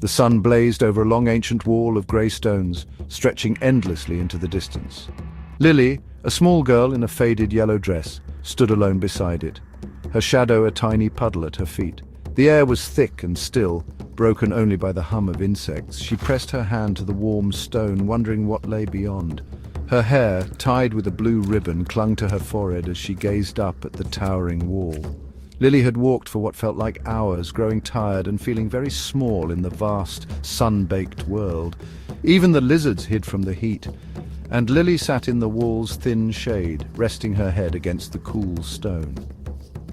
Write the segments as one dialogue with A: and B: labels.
A: The sun blazed over a long ancient wall of grey stones, stretching endlessly into the distance. Lily, a small girl in a faded yellow dress, stood alone beside it, her shadow a tiny puddle at her feet. The air was thick and still, broken only by the hum of insects. She pressed her hand to the warm stone, wondering what lay beyond. Her hair, tied with a blue ribbon, clung to her forehead as she gazed up at the towering wall. Lily had walked for what felt like hours, growing tired and feeling very small in the vast, sun-baked world. Even the lizards hid from the heat, and Lily sat in the wall's thin shade, resting her head against the cool stone.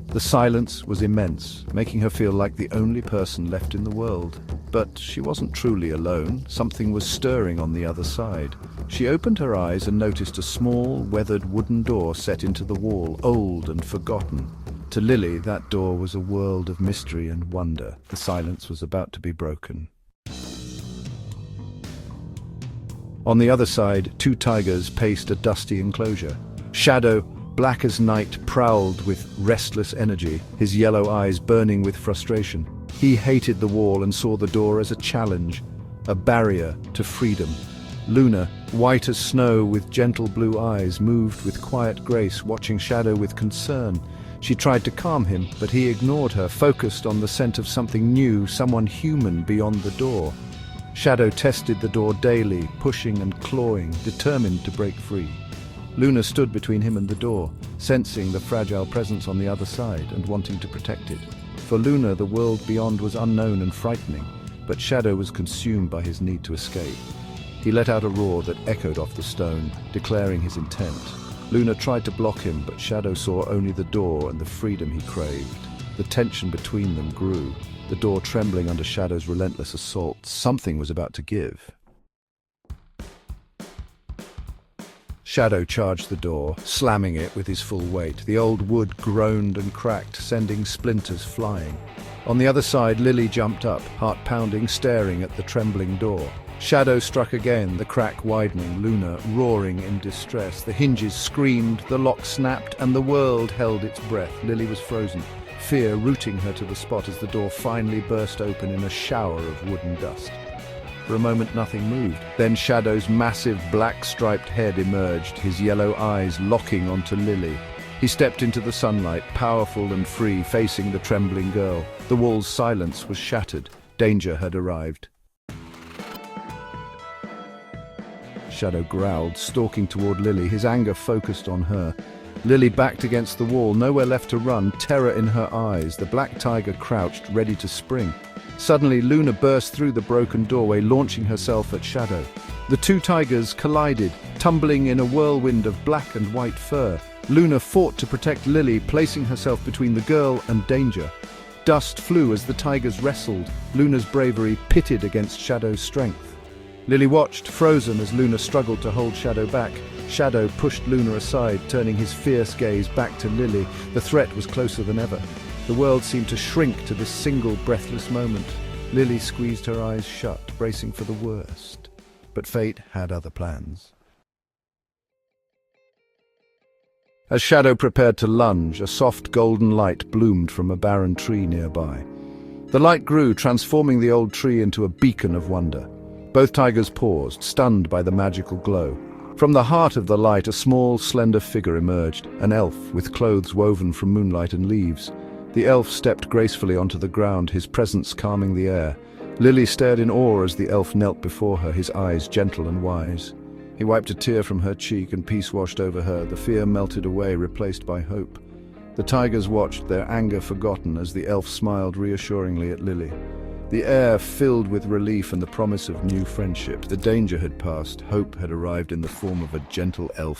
A: The silence was immense, making her feel like the only person left in the world. But she wasn't truly alone. Something was stirring on the other side. She opened her eyes and noticed a small, weathered wooden door set into the wall, old and forgotten. To Lily, that door was a world of mystery and wonder. The silence was about to be broken. On the other side, two tigers paced a dusty enclosure. Shadow, black as night, prowled with restless energy, his yellow eyes burning with frustration. He hated the wall and saw the door as a challenge, a barrier to freedom. Luna, white as snow with gentle blue eyes, moved with quiet grace, watching Shadow with concern. She tried to calm him, but he ignored her, focused on the scent of something new, someone human beyond the door. Shadow tested the door daily, pushing and clawing, determined to break free. Luna stood between him and the door, sensing the fragile presence on the other side and wanting to protect it. For Luna, the world beyond was unknown and frightening, but Shadow was consumed by his need to escape. He let out a roar that echoed off the stone, declaring his intent. Luna tried to block him, but Shadow saw only the door and the freedom he craved. The tension between them grew, the door trembling under Shadow's relentless assault. Something was about to give. Shadow charged the door, slamming it with his full weight. The old wood groaned and cracked, sending splinters flying. On the other side, Lily jumped up, heart pounding, staring at the trembling door. Shadow struck again, the crack widening, Luna roaring in distress. The hinges screamed, the lock snapped, and the world held its breath. Lily was frozen, fear rooting her to the spot as the door finally burst open in a shower of wooden dust. For a moment nothing moved. Then Shadow's massive black-striped head emerged, his yellow eyes locking onto Lily. He stepped into the sunlight, powerful and free, facing the trembling girl. The wall's silence was shattered. Danger had arrived. Shadow growled, stalking toward Lily, his anger focused on her. Lily backed against the wall, nowhere left to run, terror in her eyes. The black tiger crouched, ready to spring. Suddenly, Luna burst through the broken doorway, launching herself at Shadow. The two tigers collided, tumbling in a whirlwind of black and white fur. Luna fought to protect Lily, placing herself between the girl and danger. Dust flew as the tigers wrestled, Luna's bravery pitted against Shadow's strength. Lily watched, frozen, as Luna struggled to hold Shadow back. Shadow pushed Luna aside, turning his fierce gaze back to Lily. The threat was closer than ever. The world seemed to shrink to this single breathless moment. Lily squeezed her eyes shut, bracing for the worst. But fate had other plans. As Shadow prepared to lunge, a soft golden light bloomed from a barren tree nearby. The light grew, transforming the old tree into a beacon of wonder. Both tigers paused, stunned by the magical glow. From the heart of the light, a small, slender figure emerged, an elf with clothes woven from moonlight and leaves. The elf stepped gracefully onto the ground, his presence calming the air. Lily stared in awe as the elf knelt before her, his eyes gentle and wise. He wiped a tear from her cheek and peace washed over her. The fear melted away, replaced by hope. The tigers watched, their anger forgotten, as the elf smiled reassuringly at Lily. The air filled with relief and the promise of new friendship. The danger had passed. Hope had arrived in the form of a gentle elf.